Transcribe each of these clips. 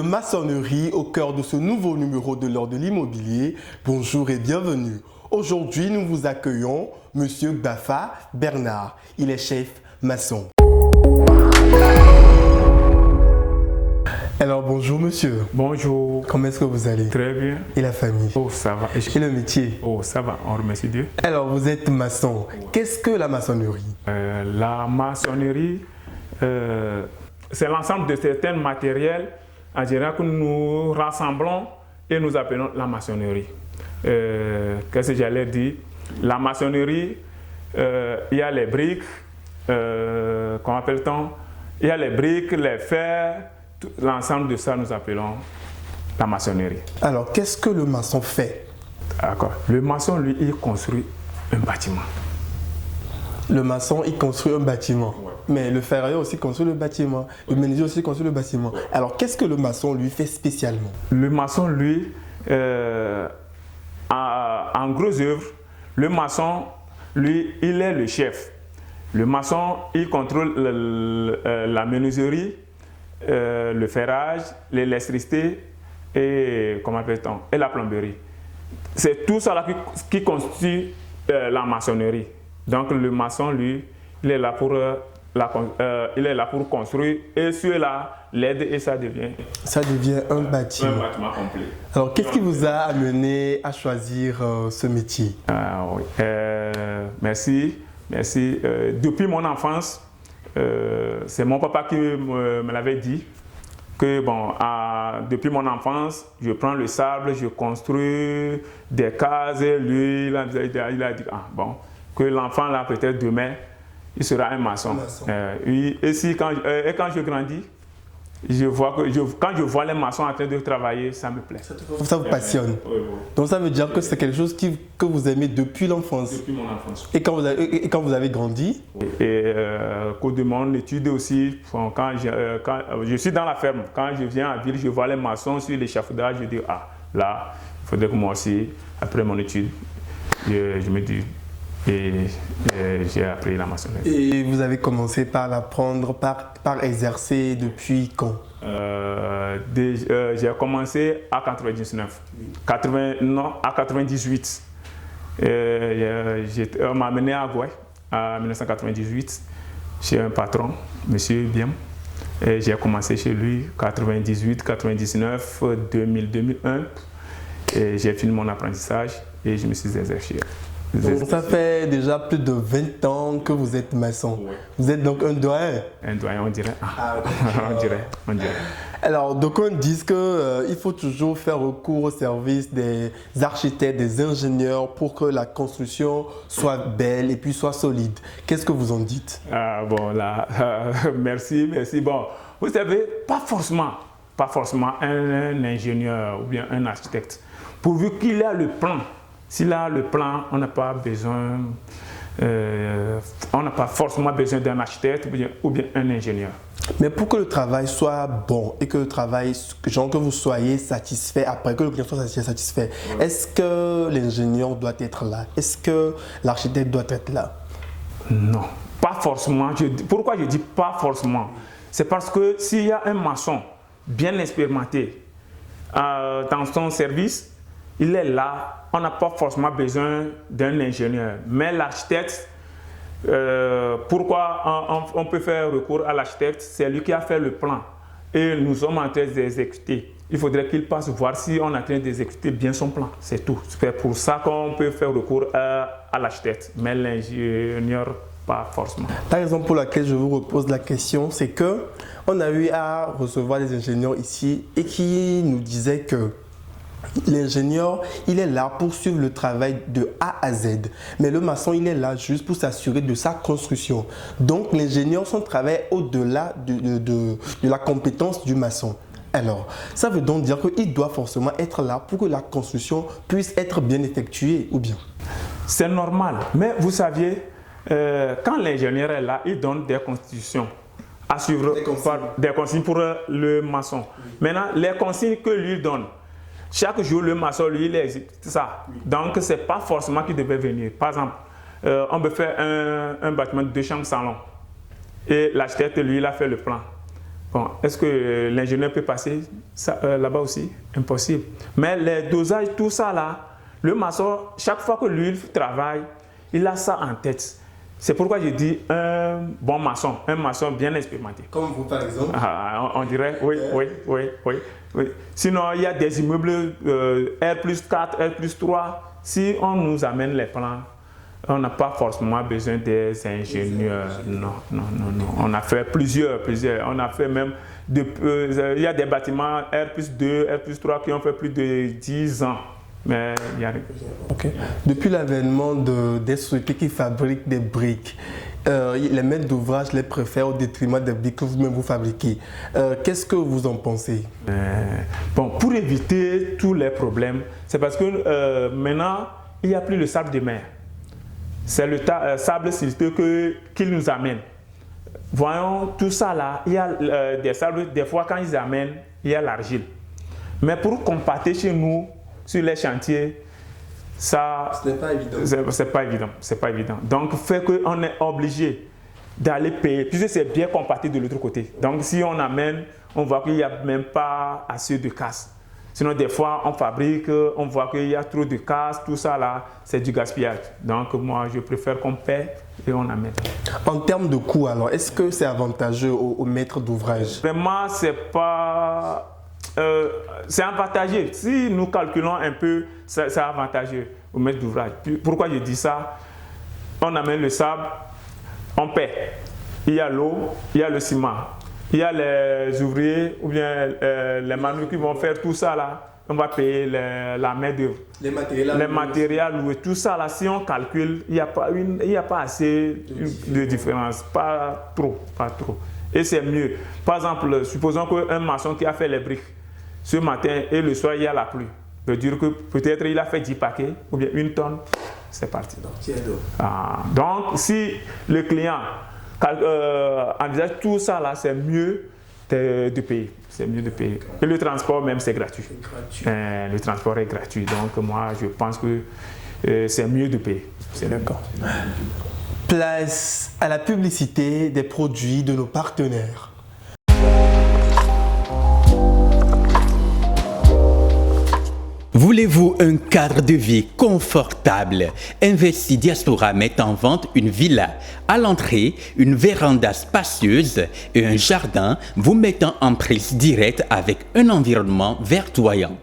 de maçonnerie au cœur de ce nouveau numéro de l'heure de l'immobilier. Bonjour et bienvenue. Aujourd'hui, nous vous accueillons Monsieur Bafa Bernard. Il est chef maçon. Alors bonjour monsieur. Bonjour. Comment est-ce que vous allez? Très bien. Et la famille? Oh, ça va. Et le métier? Oh, ça va. On remercie Dieu. Alors vous êtes maçon. Qu'est-ce que la maçonnerie? La maçonnerie, c'est l'ensemble de certains matériels en général que nous rassemblons et nous appelons la maçonnerie. Qu'est-ce que j'allais dire? La maçonnerie, il y a les briques, comment appelle-t-on? Il y a les briques, les fers, l'ensemble de ça nous appelons la maçonnerie. Alors, qu'est-ce que le maçon fait? D'accord. Le maçon, lui, il construit un bâtiment. Le maçon, il construit un bâtiment. Ouais. Mais le ferrailleur aussi construit le bâtiment. Le menuisier aussi construit le bâtiment. Ouais. Alors, qu'est-ce que le maçon, lui, fait spécialement? Le maçon, lui, en gros œuvre, le maçon, lui, il est le chef. Le maçon, il contrôle la menuiserie, le ferrage, l'électricité et, comment appelle-t-on, et la plomberie. C'est tout ça là qui constitue la maçonnerie. Donc le maçon, lui, il est là pour, construire et celui-là l'aide et ça devient un bâtiment. Un bâtiment complet. Alors qu'est-ce qui vous a amené à choisir ce métier? Oui. Merci. Depuis mon enfance, c'est mon papa qui me l'avait dit que depuis mon enfance, je prends le sable, je construis des cases. Lui, il a dit que l'enfant là peut-être demain, il sera un maçon. Quand je grandis, quand je vois les maçons en train de travailler, ça me plaît. Ça vous passionne. Oui. Donc ça veut dire que c'est quelque chose que vous aimez depuis l'enfance. Depuis mon enfance. Et quand vous avez grandi? Et au cours de mon étude aussi, quand je suis dans la ferme, quand je viens à ville, je vois les maçons sur l'échafaudage, je dis là, il faudrait que moi aussi, après mon étude, je me dis. Et j'ai appris la maçonnerie. Et vous avez commencé par l'apprendre, par exercer depuis quand? J'ai commencé à 99. À 98. On m'a amené à Gouay en 1998 chez un patron, monsieur Biam. Et j'ai commencé chez lui 98, 99, 2000, 2001. Et j'ai fini mon apprentissage et je me suis exercé. Donc, ça fait déjà plus de 20 ans que vous êtes maçon. Ouais. Vous êtes donc un doyen. Un doyen, on dirait. On dirait. Alors, d'aucuns disent qu'il faut toujours faire recours au service des architectes, des ingénieurs pour que la construction soit belle et puis soit solide. Qu'est-ce que vous en dites? Merci. Bon, vous savez, pas forcément un ingénieur ou bien un architecte. Pourvu qu'il ait le plan. S'il a le plan, on n'a pas forcément besoin d'un architecte ou bien un ingénieur. Mais pour que le travail soit bon et que que vous soyez satisfait après, que le client soit satisfait, ouais. Est-ce que l'ingénieur doit être là? Est-ce que l'architecte doit être là? Non, pas forcément. Pourquoi je dis pas forcément? C'est parce que s'il y a un maçon bien expérimenté dans son service, il est là. On n'a pas forcément besoin d'un ingénieur. Mais l'architecte, pourquoi on peut faire recours à l'architecte? C'est lui qui a fait le plan. Et nous sommes en train d'exécuter. Il faudrait qu'il passe voir si on est en train d'exécuter bien son plan. C'est tout. C'est pour ça qu'on peut faire recours à l'architecte. Mais l'ingénieur, pas forcément. La raison pour laquelle je vous repose la question, c'est qu'on a eu à recevoir des ingénieurs ici et qui nous disaient que l'ingénieur, il est là pour suivre le travail de A à Z. Mais le maçon, il est là juste pour s'assurer de sa construction. Donc, l'ingénieur, son travail est au-delà de la compétence du maçon. Alors, ça veut donc dire qu'il doit forcément être là pour que la construction puisse être bien effectuée, ou bien? C'est normal. Mais vous saviez, quand l'ingénieur est là, il donne des constitutions à suivre, des consignes pour le maçon. Oui. Maintenant, les consignes que lui donne, chaque jour, le maçon, lui, il exécute ça. Oui. Donc, ce n'est pas forcément qu'il devait venir. Par exemple, on peut faire un bâtiment de 2 chambres salon. Et l'architecte, lui, il a fait le plan. Bon, est-ce que l'ingénieur peut passer là-bas aussi? Impossible. Mais les dosages, tout ça là, le maçon, chaque fois que lui travaille, il a ça en tête. C'est pourquoi je dis un bon maçon, un maçon bien expérimenté. Comme vous, par exemple. On dirait, oui. Sinon, il y a des immeubles R+4, R+3. Si on nous amène les plans, on n'a pas forcément besoin des ingénieurs. Non. On a fait plusieurs. On a fait même, il y a des bâtiments R+2, R+3 qui ont fait plus de 10 ans. Mais il y a... Okay. Depuis l'avènement des sociétés qui fabriquent des briques, les maîtres d'ouvrage les préfèrent au détriment des briques que vous-même vous fabriquez. Qu'est-ce que vous en pensez? Bon, pour éviter tous les problèmes, c'est parce que maintenant, il n'y a plus le sable de mer. C'est le sable silteux qu'ils nous amènent. Voyons, tout ça là, il y a des sables, des fois quand ils amènent, il y a l'argile. Mais pour compacter chez nous, sur les chantiers, ça, ce n'est pas évident. C'est pas évident. Donc, fait qu'on est obligé d'aller payer, puisque c'est bien compacté de l'autre côté. Donc, si on amène, on voit qu'il n'y a même pas assez de casse. Sinon, des fois, on fabrique, on voit qu'il y a trop de casse, tout ça là, c'est du gaspillage. Donc, moi, je préfère qu'on paie et on amène. En termes de coût, alors, est-ce que c'est avantageux aux maîtres d'ouvrage? Vraiment, c'est pas... c'est avantageux. Si nous calculons un peu, c'est avantageux au maître d'ouvrage. Pourquoi je dis ça? On amène le sable, on paie. Il y a l'eau, il y a le ciment, il y a les ouvriers ou bien les manuels qui vont faire tout ça là. On va payer la main d'œuvre. Les matériels loués, tout ça là. Si on calcule, il n'y a pas assez de différence. Pas trop. Et c'est mieux. Par exemple, supposons qu'un maçon qui a fait les briques, ce matin et le soir, il y a la pluie. Ça veut dire que peut-être il a fait 10 paquets ou bien 1 tonne, c'est parti. Donc, si le client envisage tout ça, là, c'est mieux de payer. C'est mieux de payer. Et le transport même, c'est gratuit. Le transport est gratuit. Donc, moi, je pense que c'est mieux de payer. C'est d'accord. Place à la publicité des produits de nos partenaires. Voulez-vous un cadre de vie confortable? Investi Diaspora met en vente une villa. À l'entrée, une véranda spacieuse et un jardin vous mettant en prise directe avec un environnement verdoyant.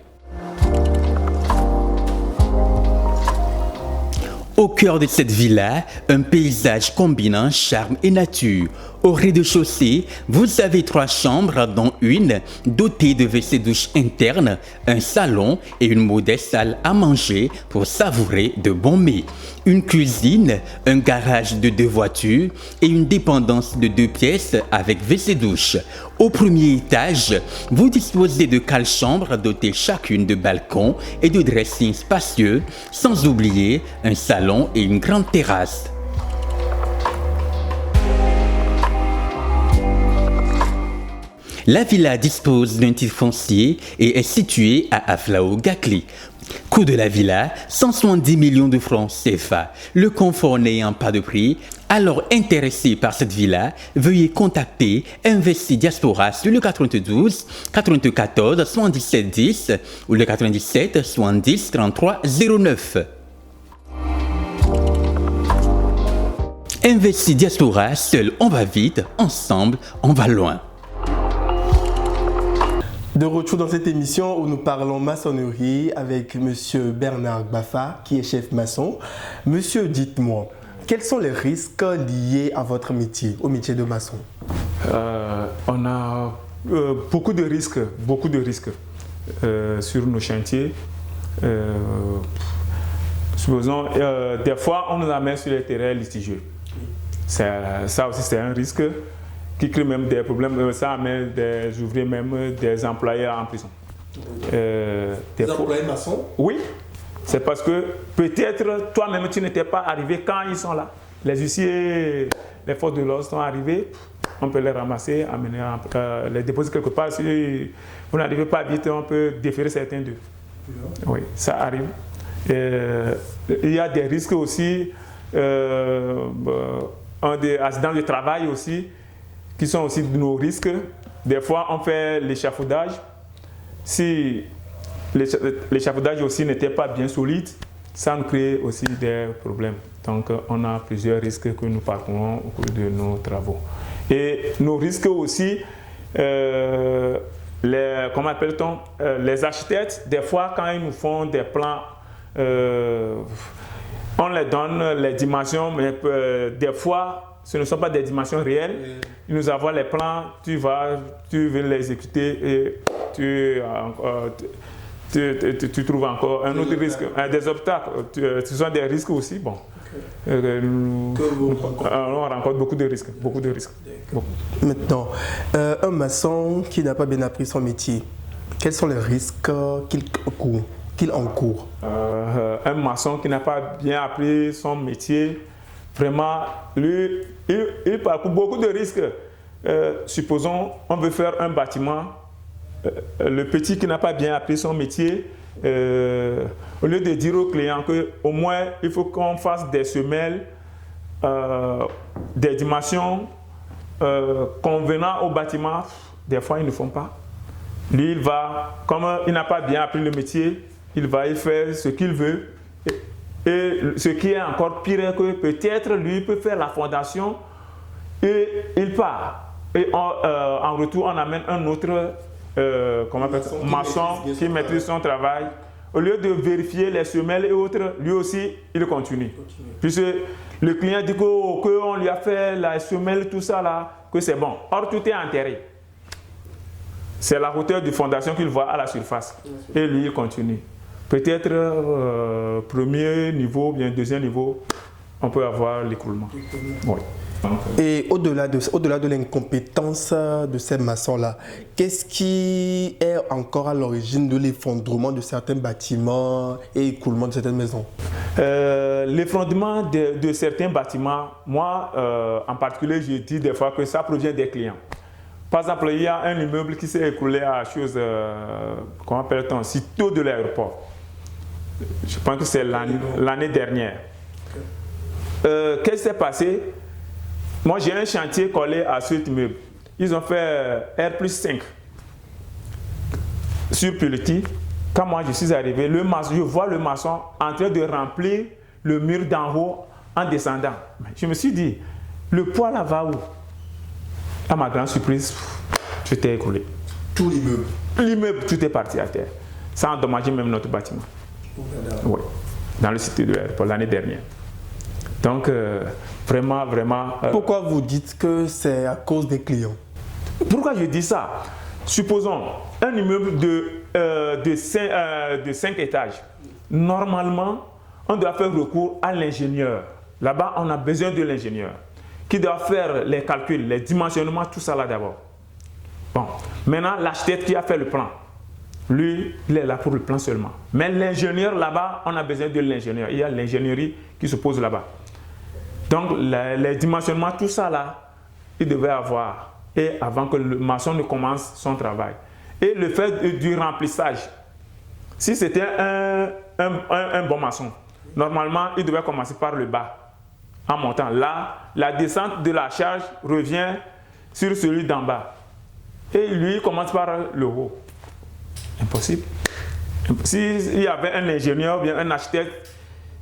Au cœur de cette villa, un paysage combinant charme et nature. Au rez-de-chaussée, vous avez 3 chambres, dont une dotée de WC-douche interne, un salon et une modeste salle à manger pour savourer de bons mets. Une cuisine, un garage de 2 voitures et une dépendance de 2 pièces avec WC-douche. Au premier étage, vous disposez de 4 chambres dotées chacune de balcons et de dressings spacieux, sans oublier un salon et une grande terrasse. La villa dispose d'un titre foncier et est située à Aflao-Gakli. Coût de la villa, 170 millions de francs CFA. Le confort n'ayant pas de prix, alors intéressé par cette villa, veuillez contacter Investi Diaspora sur le 92 94 77 10 ou le 97 70 33 09. Investi Diaspora, seul on va vite, ensemble on va loin. De retour dans cette émission où nous parlons maçonnerie avec Monsieur Bernard Bafa, qui est chef maçon. Monsieur, dites-moi, quels sont les risques liés à votre métier, au métier de maçon? On a beaucoup de risques sur nos chantiers. Supposons, des fois, on nous amène sur les terrains litigieux. Ça aussi, c'est un risque qui crée même des problèmes. Ça amène des ouvriers, même des employés en prison. Des employés maçons? Oui, c'est parce que peut-être toi-même tu n'étais pas arrivé quand ils sont là. Les huissiers, les forces de l'ordre sont arrivés, on peut les ramasser, amener, les déposer quelque part. Si vous n'arrivez pas vite, on peut déférer certains d'eux. Oui, ça arrive. Il y a des risques aussi, des accidents de travail aussi, qui sont aussi de nos risques. des fois, on fait l'échafaudage. Si l'échafaudage aussi n'était pas bien solide, ça nous crée aussi des problèmes. Donc, on a plusieurs risques que nous parcourons au cours de nos travaux. Et nos risques aussi, comment appelle-t-on, les architectes, des fois, quand ils nous font des plans, on les donne les dimensions, mais des fois, ce ne sont pas des dimensions réelles. Ils nous envoient les plans, tu veux les exécuter et tu trouves encore un autre risque, des obstacles. Ce sont des risques aussi. Bon. On rencontre beaucoup de risques. Beaucoup. Maintenant, un maçon qui n'a pas bien appris son métier, quels sont les risques qu'il encourt? Un maçon qui n'a pas bien appris son métier, vraiment, lui, il parcourt beaucoup de risques. Supposons, on veut faire un bâtiment. Le petit qui n'a pas bien appris son métier, au lieu de dire au client qu'au moins il faut qu'on fasse des semelles, des dimensions convenant au bâtiment, des fois ils ne font pas. Lui, il va, comme il n'a pas bien appris le métier, il va y faire ce qu'il veut. Et ce qui est encore pire, que peut-être lui peut faire la fondation et il part. Et en retour, on amène un autre maçon qui maîtrise son travail. Au lieu de vérifier les semelles et autres, lui aussi, il continue. Puisque le client dit qu'on lui a fait la semelle, tout ça là, que c'est bon. Or, tout est enterré. C'est la hauteur de fondation qu'il voit à la surface. Et lui, il continue. Peut-être premier niveau, bien deuxième niveau, on peut avoir l'écoulement. Oui. Et au-delà de l'incompétence de ces maçons-là, qu'est-ce qui est encore à l'origine de l'effondrement de certains bâtiments et écoulement de certaines maisons? L'effondrement de certains bâtiments, moi en particulier, je dis des fois que ça provient des clients. Par exemple, il y a un immeuble qui s'est écroulé à comment appelle-t-on, sitôt de l'aéroport. Je pense que c'est l'année dernière. Qu'est-ce qui s'est passé? Moi, j'ai un chantier collé à cet immeuble. Ils ont fait R+5 sur pilotis. Quand moi, je suis arrivé, je vois le maçon en train de remplir le mur d'en haut en descendant. Je me suis dit, le poids là va où? À ma grande surprise, tout est écroulé. Tout l'immeuble? L'immeuble, tout est parti à terre. Ça a endommagé même notre bâtiment. Oui, dans le site de l'aéroport l'année dernière. Donc, vraiment. Pourquoi vous dites que c'est à cause des clients? Pourquoi je dis ça? Supposons un immeuble de 5 étages. Normalement, on doit faire recours à l'ingénieur. Là-bas, on a besoin de l'ingénieur qui doit faire les calculs, les dimensionnements, tout ça là d'abord. Bon, maintenant, l'architecte qui a fait le plan, lui, il est là pour le plan seulement. Mais l'ingénieur là-bas, on a besoin de l'ingénieur. Il y a l'ingénierie qui se pose là-bas. Donc, les dimensionnements, tout ça là, il devait avoir. Et avant que le maçon ne commence son travail. Et le fait du remplissage. Si c'était un bon maçon, normalement, il devait commencer par le bas. En montant. Là, la descente de la charge revient sur celui d'en bas. Et lui, il commence par le haut. Impossible. S'il y avait un ingénieur ou bien un architecte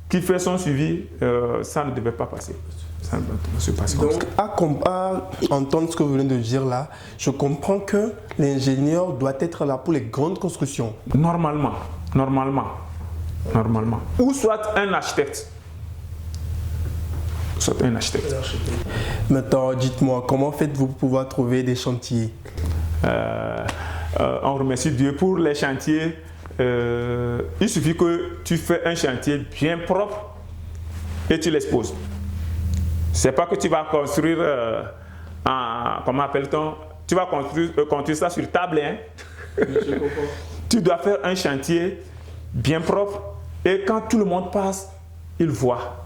qui fait son suivi, ça ne devait pas passer. Ça ne devait pas se passer. Donc, à entendre ce que vous venez de dire là, je comprends que l'ingénieur doit être là pour les grandes constructions. Normalement. Ou soit un architecte. Maintenant, dites-moi, comment faites-vous pour pouvoir trouver des chantiers? On remercie Dieu pour les chantiers. Il suffit que tu fais un chantier bien propre et tu l'exposes. C'est pas que tu vas construire comment appelle-t-on? Tu vas construire ça sur table. Hein? Tu dois faire un chantier bien propre et quand tout le monde passe, il voit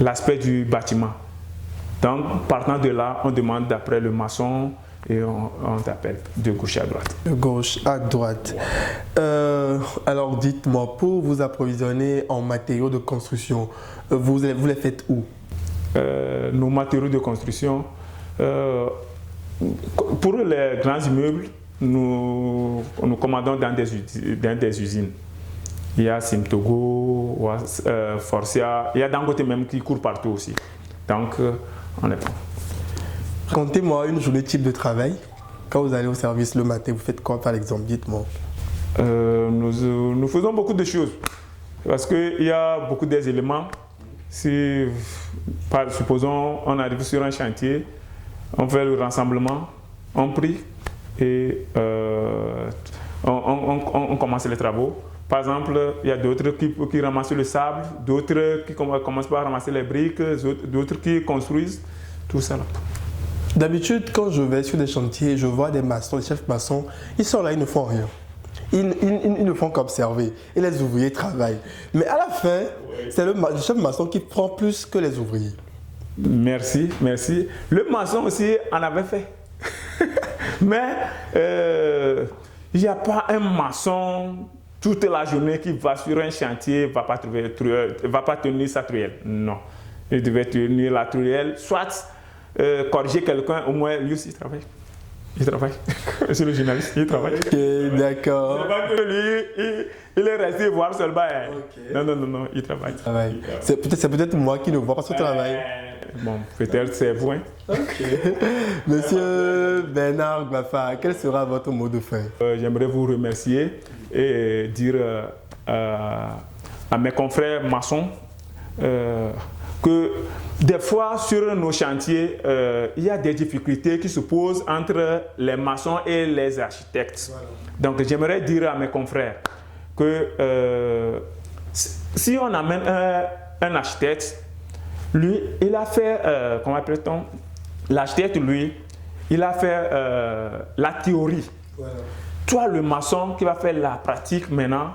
l'aspect du bâtiment. Donc, partant de là, on demande d'après le maçon et on t'appelle de gauche à droite. De gauche à droite. Alors, dites-moi, pour vous approvisionner en matériaux de construction, vous les faites où? Nos matériaux de construction, Pour les grands immeubles, nous commandons dans des usines. Il y a Simtogo, Forcia, il y a Dangote même qui court partout aussi. Donc, on est bon. Racontez-moi une journée type de travail. Quand vous allez au service le matin, vous faites quoi par exemple? Dites-moi. Nous faisons beaucoup de choses. Parce qu'il y a beaucoup d'éléments. Si, supposons, on arrive sur un chantier, on fait le rassemblement, on prie et on commence les travaux. Par exemple, il y a d'autres qui ramassent le sable, d'autres qui commencent par ramasser les briques, d'autres qui construisent, tout ça là. D'habitude, quand je vais sur des chantiers, je vois des maçons, des chefs maçons, ils sont là, ils ne font rien. Ils ne font qu'observer et les ouvriers travaillent. Mais à la fin, c'est le chef maçon qui prend plus que les ouvriers. Merci, merci. Le maçon aussi en avait fait. Mais il n'y a pas un maçon toute la journée qui va sur un chantier, va pas tenir sa truelle. Non. Il devait tenir la truelle, soit corriger quelqu'un, au moins lui aussi il travaille. Il travaille. C'est le journaliste, il travaille. Ok, d'accord. C'est pas que lui, il est resté voir seulement. Okay. Non, il travaille. C'est peut-être moi qui ne vois pas ce travail. Bon, peut-être c'est vous. Hein. Ok. Monsieur Bernard Gbafa, quel sera votre mot de fin? J'aimerais vous remercier et dire à mes confrères maçons que des fois sur nos chantiers, il y a des difficultés qui se posent entre les maçons et les architectes. Voilà. Donc j'aimerais dire à mes confrères que si on amène un architecte, lui, il a fait, comment appelle-t-on, l'architecte, lui, il a fait la théorie. Voilà. Toi, le maçon qui va faire la pratique maintenant,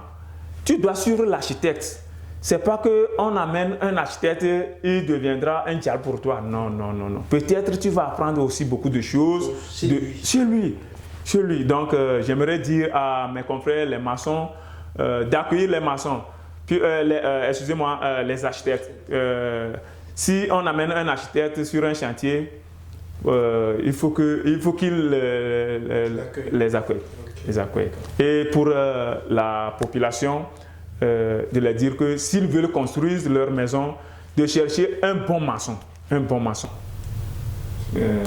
tu dois suivre l'architecte. C'est pas qu'on amène un architecte, il deviendra un diable pour toi. Non. Peut-être tu vas apprendre aussi beaucoup de choses chez lui. Donc, j'aimerais dire à mes confrères, les maçons, d'accueillir les maçons. Puis, excusez-moi, les architectes. Si on amène un architecte sur un chantier, il faut qu'il les accueille. Okay. Les accueille. Et pour la population, de leur dire que s'ils veulent construire leur maison, de chercher un bon maçon.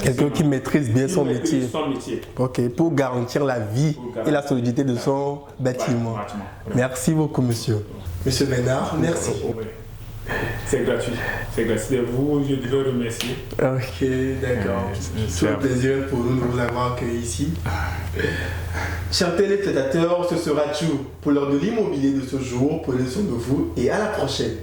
Quelqu'un qui maîtrise bien son métier. Ok, pour garantir la vie et la solidité de son bâtiment. Merci beaucoup, monsieur. Monsieur Bernard, merci. C'est gratuit. C'est vous, je devais remercier. Ok, d'accord. C'est un plaisir pour nous de vous avoir accueillis ici. Chers téléspectateurs, ce sera tout pour l'heure de l'immobilier de ce jour. Prenez soin de vous et à la prochaine.